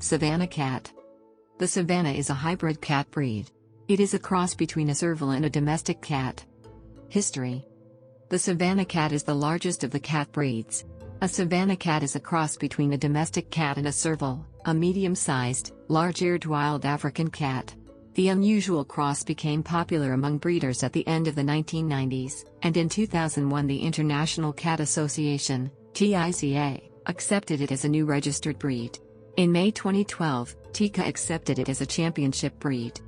Savannah cat. The Savannah is a hybrid cat breed. It is a cross between a serval and a domestic cat. History. The Savannah cat is the largest of the cat breeds. A Savannah cat is a cross between a domestic cat and a serval, a medium-sized, large-eared wild African cat. The unusual cross became popular among breeders at the end of the 1990s, and in 2001 the International Cat Association, TICA, accepted it as a new registered breed. In May 2012, TICA accepted it as a championship breed.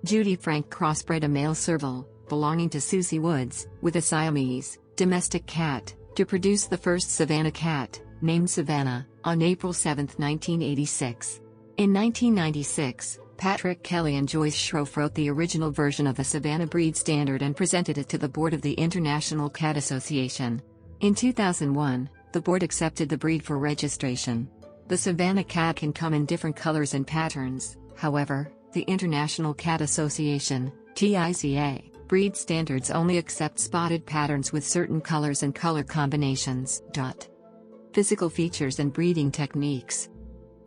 Judy Frank crossbred a male serval, belonging to Susie Woods, with a Siamese, domestic cat, to produce the first Savannah cat, named Savannah, on April 7, 1986. In 1996, Patrick Kelly and Joyce Schroff wrote the original version of the Savannah breed standard and presented it to the board of the International Cat Association. In 2001, the board accepted the breed for registration. The Savannah cat can come in different colors and patterns, however, the International Cat Association, TICA, breed standards only accept spotted patterns with certain colors and color combinations. Physical features and breeding techniques.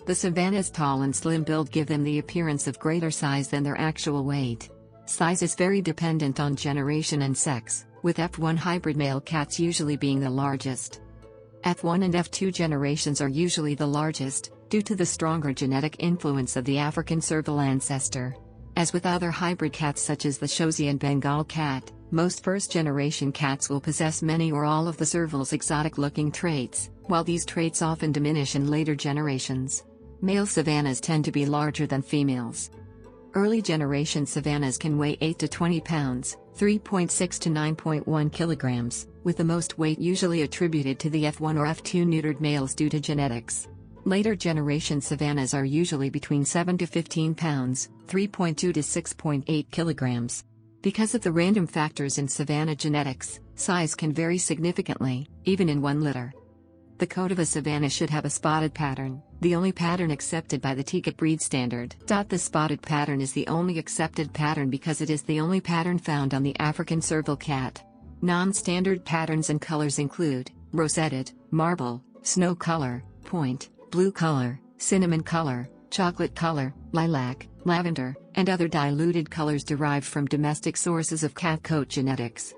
The Savannah's tall and slim build give them the appearance of greater size than their actual weight. Size is very dependent on generation and sex, with F1 hybrid male cats usually being the largest. F1 and F2 generations are usually the largest, due to the stronger genetic influence of the African serval ancestor. As with other hybrid cats such as the Shosi and Bengal cat, most first-generation cats will possess many or all of the serval's exotic-looking traits, while these traits often diminish in later generations. Male Savannahs tend to be larger than females. Early generation Savannahs can weigh 8 to 20 pounds, 3.6 to 9.1 kilograms, with the most weight usually attributed to the F1 or F2 neutered males due to genetics. Later generation Savannahs are usually between 7 to 15 pounds, 3.2 to 6.8 kilograms. Because of the random factors in Savannah genetics, size can vary significantly, even in one litter. The coat of a Savannah should have a spotted pattern, the only pattern accepted by the TICA breed standard. The spotted pattern is the only accepted pattern because it is the only pattern found on the African serval cat. Non-standard patterns and colors include rosetted, marble, snow color, point, blue color, cinnamon color, chocolate color, lilac, lavender, and other diluted colors derived from domestic sources of cat coat genetics.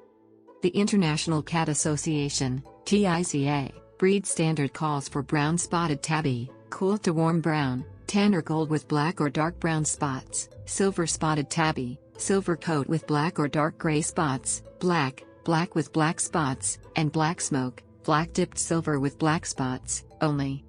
The International Cat Association, TICA, breed standard calls for brown spotted tabby, cool to warm brown, tan or gold with black or dark brown spots, silver spotted tabby, silver coat with black or dark gray spots, black, black with black spots, and black smoke, black dipped silver with black spots, only.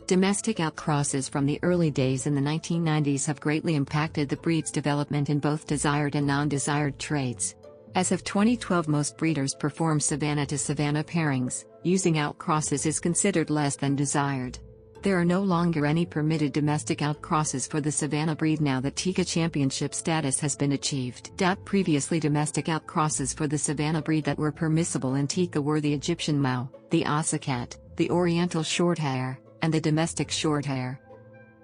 Domestic outcrosses from the early days in the 1990s have greatly impacted the breed's development in both desired and non-desired traits. As of 2012, most breeders perform Savannah to Savannah pairings. Using outcrosses is considered less than desired. There are no longer any permitted domestic outcrosses for the Savannah breed now that TICA championship status has been achieved. Previously, domestic outcrosses for the Savannah breed that were permissible in TICA were the Egyptian Mau, the Asa cat, the Oriental Shorthair, and the domestic Shorthair.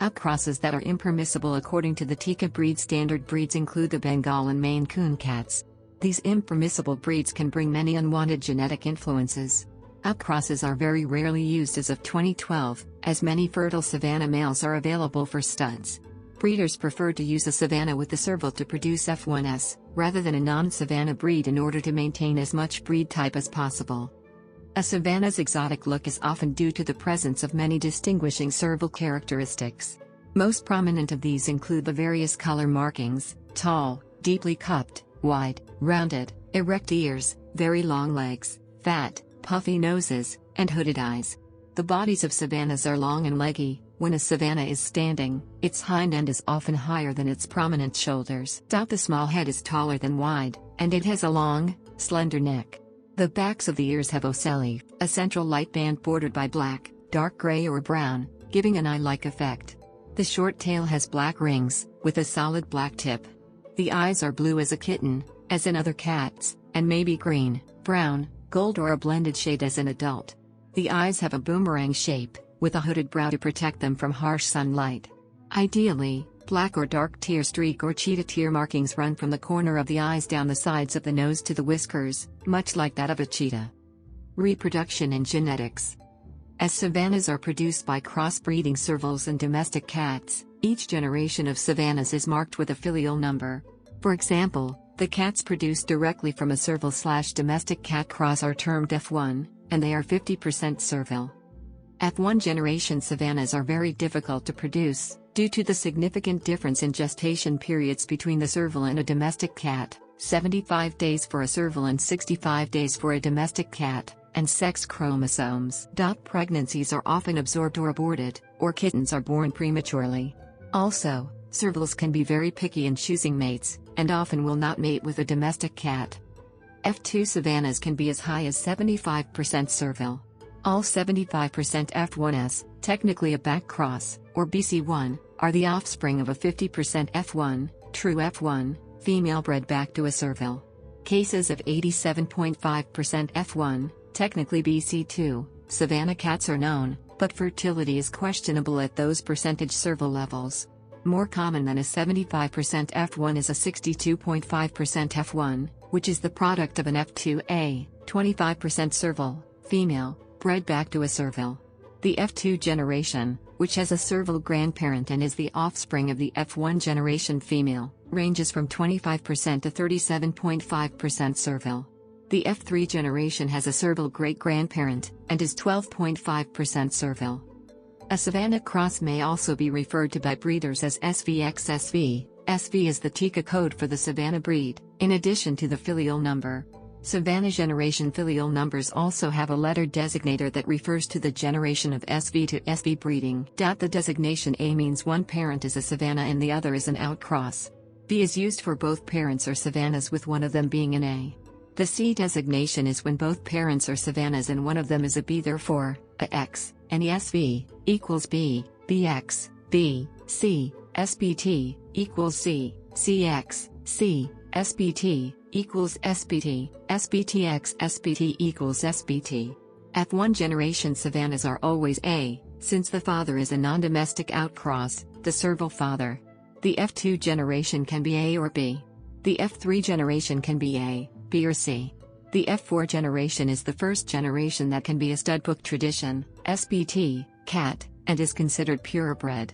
Outcrosses that are impermissible according to the TICA breed standard breeds include the Bengal and Maine Coon cats. These impermissible breeds can bring many unwanted genetic influences. Outcrosses are very rarely used as of 2012, as many fertile Savannah males are available for studs. Breeders prefer to use a Savannah with the serval to produce F1s, rather than a non-Savannah breed in order to maintain as much breed type as possible. A Savannah's exotic look is often due to the presence of many distinguishing serval characteristics. Most prominent of these include the various color markings: tall, deeply cupped, wide, rounded, erect ears, very long legs, fat, puffy noses, and hooded eyes. The bodies of Savannahs are long and leggy. When a Savannah is standing, its hind end is often higher than its prominent shoulders. The small head is taller than wide, and it has a long, slender neck. The backs of the ears have ocelli, a central light band bordered by black, dark gray or brown, giving an eye-like effect. The short tail has black rings, with a solid black tip. The eyes are blue as a kitten, as in other cats, and may be green, brown, gold or a blended shade as an adult. The eyes have a boomerang shape, with a hooded brow to protect them from harsh sunlight. Ideally, black or dark tear streak or cheetah tear markings run from the corner of the eyes down the sides of the nose to the whiskers, much like that of a cheetah. Reproduction and genetics. As savannas are produced by crossbreeding servals and domestic cats, each generation of savannas is marked with a filial number. For example, the cats produced directly from a serval/domestic cat cross are termed F1, and they are 50% servile. F1 generation savannas are very difficult to produce, due to the significant difference in gestation periods between the serval and a domestic cat, 75 days for a serval and 65 days for a domestic cat, and sex chromosomes. Pregnancies are often absorbed or aborted, or kittens are born prematurely. Also, servals can be very picky in choosing mates, and often will not mate with a domestic cat. F2 savannas can be as high as 75% servile. All 75% F1s, technically a back cross, or BC1, are the offspring of a 50% F1, true F1, female bred back to a serval. Cases of 87.5% F1, technically BC2, savanna cats are known, but fertility is questionable at those percentage serval levels. More common than a 75% F1 is a 62.5% F1, which is the product of an F2A, 25% serval, female, bred back to a serval. The F2 generation, which has a serval grandparent and is the offspring of the F1 generation female, ranges from 25% to 37.5% servile. The F3 generation has a serval great-grandparent, and is 12.5% servile. A savanna cross may also be referred to by breeders as SVXSV. SV is the Tika code for the savanna breed, in addition to the filial number. Savanna generation filial numbers also have a letter designator that refers to the generation of SV to SV breeding. The designation A means one parent is a savanna and the other is an outcross. B is used for both parents or savannas with one of them being an A. The C designation is when both parents are savannas and one of them is a B, therefore, a X, any SV, equals B, BX, B, C, SBT, equals C, CX, C, SBT, equals SBT, SBTX, SBT equals SBT. F1 generation savannas are always A, since the father is a non-domestic outcross, the serval father. The F2 generation can be A or B. The F3 generation can be A, B or C. The F4 generation is the first generation that can be a studbook tradition, SBT, cat, and is considered purebred.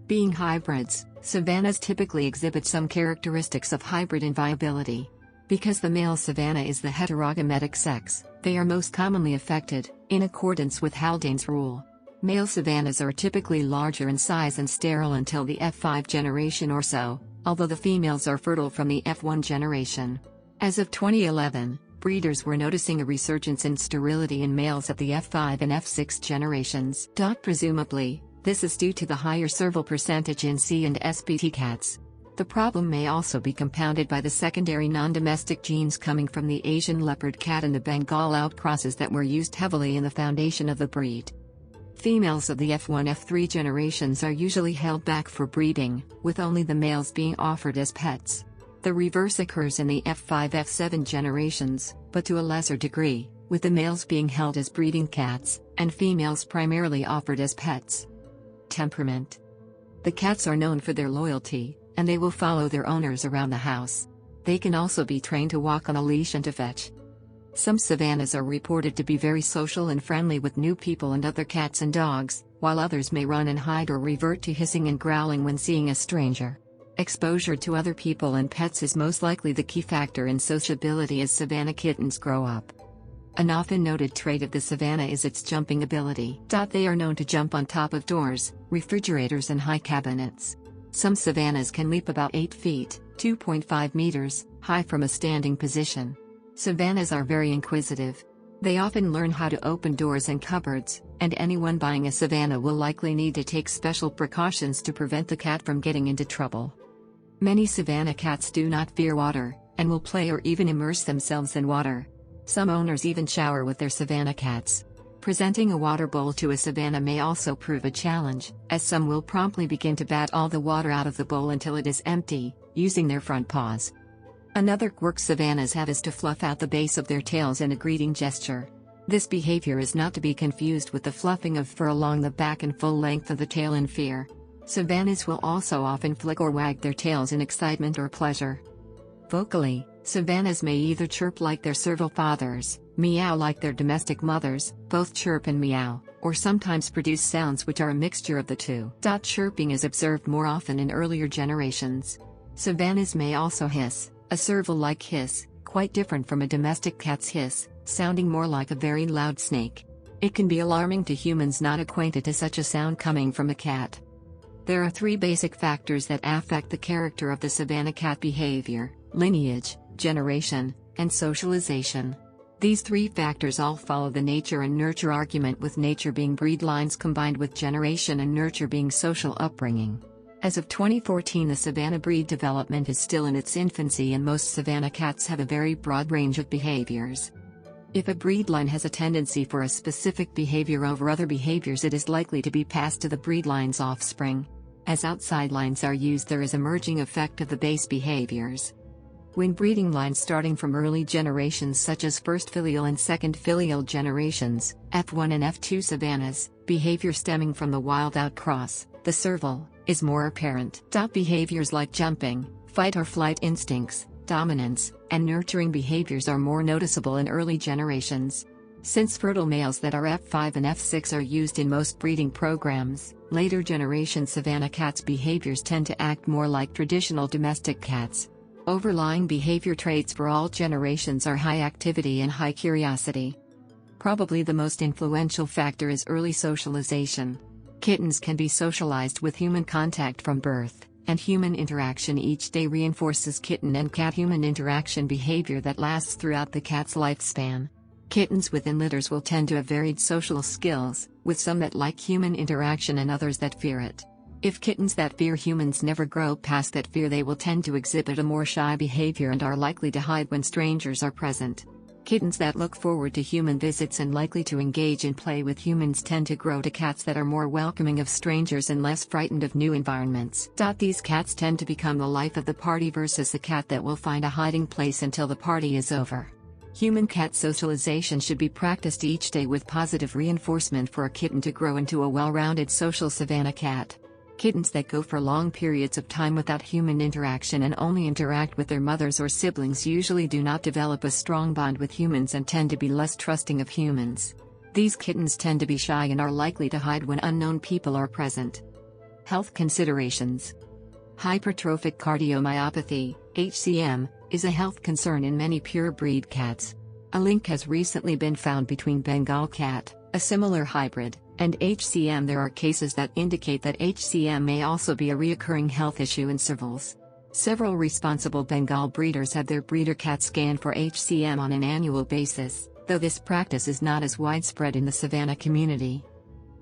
Being hybrids, savannas typically exhibit some characteristics of hybrid inviability. Because the male savanna is the heterogametic sex, they are most commonly affected, in accordance with Haldane's rule. Male savannas are typically larger in size and sterile until the F5 generation or so, although the females are fertile from the F1 generation. As of 2011, breeders were noticing a resurgence in sterility in males at the F5 and F6 generations. Presumably, this is due to the higher serval percentage in C and SBT cats. The problem may also be compounded by the secondary non-domestic genes coming from the Asian leopard cat and the Bengal outcrosses that were used heavily in the foundation of the breed. Females of the F1 F3 generations are usually held back for breeding, with only the males being offered as pets. The reverse occurs in the F5 F7 generations, but to a lesser degree, with the males being held as breeding cats, and females primarily offered as pets. Temperament. The cats are known for their loyalty, and they will follow their owners around the house. They can also be trained to walk on a leash and to fetch. Some savannas are reported to be very social and friendly with new people and other cats and dogs, while others may run and hide or revert to hissing and growling when seeing a stranger. Exposure to other people and pets is most likely the key factor in sociability as savanna kittens grow up. An often noted trait of the savanna is its jumping ability. They are known to jump on top of doors, refrigerators and high cabinets. Some savannas can leap about 8 feet, 2.5 meters, high from a standing position. Savannas are very inquisitive. They often learn how to open doors and cupboards, and anyone buying a savanna will likely need to take special precautions to prevent the cat from getting into trouble. Many savanna cats do not fear water, and will play or even immerse themselves in water. Some owners even shower with their savanna cats. Presenting a water bowl to a savanna may also prove a challenge, as some will promptly begin to bat all the water out of the bowl until it is empty, using their front paws. Another quirk savannas have is to fluff out the base of their tails in a greeting gesture. This behavior is not to be confused with the fluffing of fur along the back and full length of the tail in fear. Savannas will also often flick or wag their tails in excitement or pleasure. Vocally, Savannahs may either chirp like their serval fathers, meow like their domestic mothers, both chirp and meow, or sometimes produce sounds which are a mixture of the two. Chirping is observed more often in earlier generations. Savannahs may also hiss, a serval-like hiss, quite different from a domestic cat's hiss, sounding more like a very loud snake. It can be alarming to humans not acquainted to such a sound coming from a cat. There are three basic factors that affect the character of the Savannah cat behavior: lineage, generation, and socialization. These three factors all follow the nature and nurture argument, with nature being breed lines combined with generation and nurture being social upbringing. As of 2014, the Savannah breed development is still in its infancy, and most Savannah cats have a very broad range of behaviors. If a breed line has a tendency for a specific behavior over other behaviors, it is likely to be passed to the breed line's offspring. As outside lines are used, there is a merging effect of the base behaviors. When breeding lines starting from early generations such as first filial and second filial generations, F1 and F2 Savannahs, behavior stemming from the wild outcross, the serval, is more apparent. Behaviors like jumping, fight or flight instincts, dominance, and nurturing behaviors are more noticeable in early generations. Since fertile males that are F5 and F6 are used in most breeding programs, later generation Savannah cats' behaviors tend to act more like traditional domestic cats. Overlying behavior traits for all generations are high activity and high curiosity. Probably the most influential factor is early socialization. Kittens can be socialized with human contact from birth, and human interaction each day reinforces kitten and cat-human interaction behavior that lasts throughout the cat's lifespan. Kittens within litters will tend to have varied social skills, with some that like human interaction and others that fear it. If kittens that fear humans never grow past that fear, they will tend to exhibit a more shy behavior and are likely to hide when strangers are present. Kittens that look forward to human visits and likely to engage in play with humans tend to grow to cats that are more welcoming of strangers and less frightened of new environments. These cats tend to become the life of the party versus the cat that will find a hiding place until the party is over. Human-cat socialization should be practiced each day with positive reinforcement for a kitten to grow into a well-rounded social Savannah cat. Kittens that go for long periods of time without human interaction and only interact with their mothers or siblings usually do not develop a strong bond with humans and tend to be less trusting of humans. These kittens tend to be shy and are likely to hide when unknown people are present. Health considerations. Hypertrophic cardiomyopathy, HCM, is a health concern in many pure-breed cats. A link has recently been found between Bengal cat, a similar hybrid, and HCM. There are cases that indicate that HCM may also be a recurring health issue in servals. Several responsible Bengal breeders have their breeder cats scanned for HCM on an annual basis, though this practice is not as widespread in the Savannah community.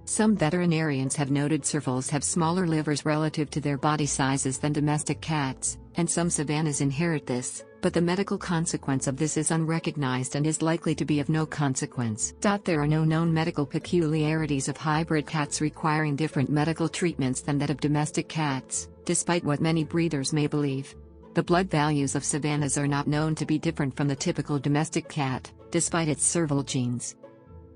Some veterinarians have noted servals have smaller livers relative to their body sizes than domestic cats, and some Savannahs inherit this, but the medical consequence of this is unrecognized and is likely to be of no consequence. There are no known medical peculiarities of hybrid cats requiring different medical treatments than that of domestic cats, despite what many breeders may believe. The blood values of Savannahs are not known to be different from the typical domestic cat, despite its serval genes.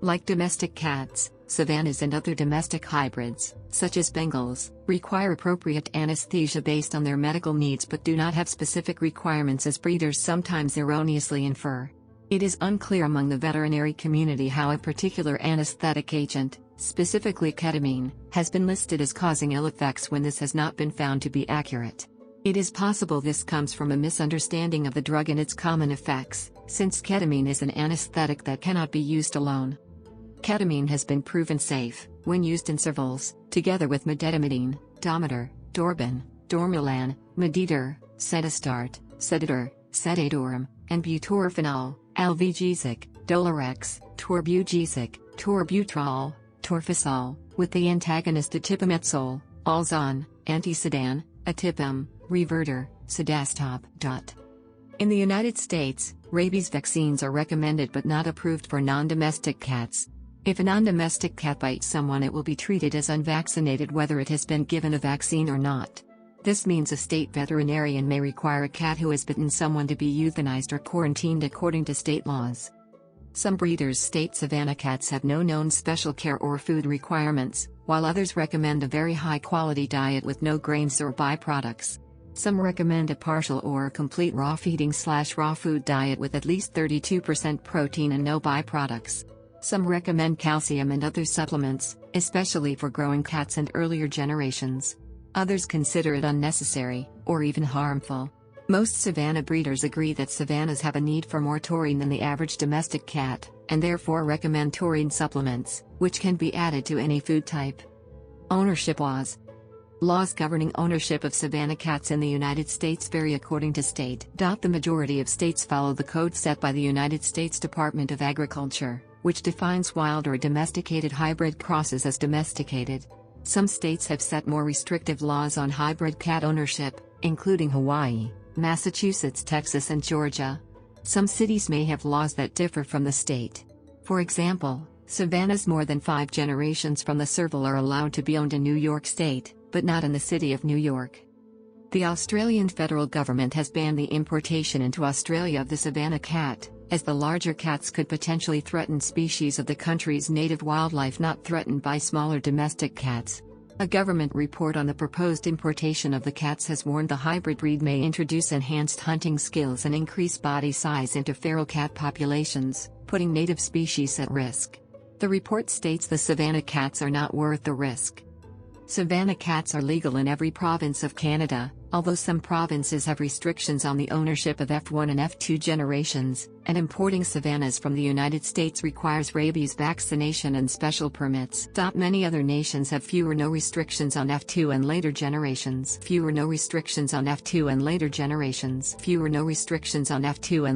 Like domestic cats, Savannahs and other domestic hybrids, such as Bengals, require appropriate anesthesia based on their medical needs but do not have specific requirements as breeders sometimes erroneously infer. It is unclear among the veterinary community how a particular anesthetic agent, specifically ketamine, has been listed as causing ill effects when this has not been found to be accurate. It is possible this comes from a misunderstanding of the drug and its common effects, since ketamine is an anesthetic that cannot be used alone. Ketamine has been proven safe, when used in servals, together with medetomidine, Domitor, Dorban, Dormilan, Meditor, Sedastart, Sedator, Sedadorum, and butorphanol, Alvegesic, Dolorex, Torbugesic, Torbutrol, Torfisol, with the antagonist atipamezole, Alzon, Antisedan, Atipam, Reverter, Sedastop. In the United States, rabies vaccines are recommended but not approved for non-domestic cats. If a non-domestic cat bites someone, it will be treated as unvaccinated whether it has been given a vaccine or not. This means a state veterinarian may require a cat who has bitten someone to be euthanized or quarantined according to state laws. Some breeders state Savannah cats have no known special care or food requirements, while others recommend a very high-quality diet with no grains or byproducts. Some recommend a partial or complete raw feeding/raw food diet with at least 32% protein and no byproducts. Some recommend calcium and other supplements, especially for growing cats and earlier generations. Others consider it unnecessary, or even harmful. Most Savannah breeders agree that Savannahs have a need for more taurine than the average domestic cat, and therefore recommend taurine supplements, which can be added to any food type. Ownership laws. Laws governing ownership of Savannah cats in the United States vary according to state. The majority of states follow the code set by the United States Department of Agriculture, which defines wild or domesticated hybrid crosses as domesticated. Some states have set more restrictive laws on hybrid cat ownership, including Hawaii, Massachusetts, Texas, and Georgia. Some cities may have laws that differ from the state. For example, Savannahs more than 5 generations from the serval are allowed to be owned in New York State, but not in the city of New York. The Australian federal government has banned the importation into Australia of the Savannah cat, as the larger cats could potentially threaten species of the country's native wildlife not threatened by smaller domestic cats. A government report on the proposed importation of the cats has warned the hybrid breed may introduce enhanced hunting skills and increase body size into feral cat populations, putting native species at risk. The report states the Savannah cats are not worth the risk. Savannah cats are legal in every province of Canada, although some provinces have restrictions on the ownership of F1 and F2 generations, and importing Savannahs from the United States requires rabies vaccination and special permits. Many other nations have few or no restrictions on F2 and later generations. Few or no restrictions on F2 and later generations. Few or no restrictions on F2 and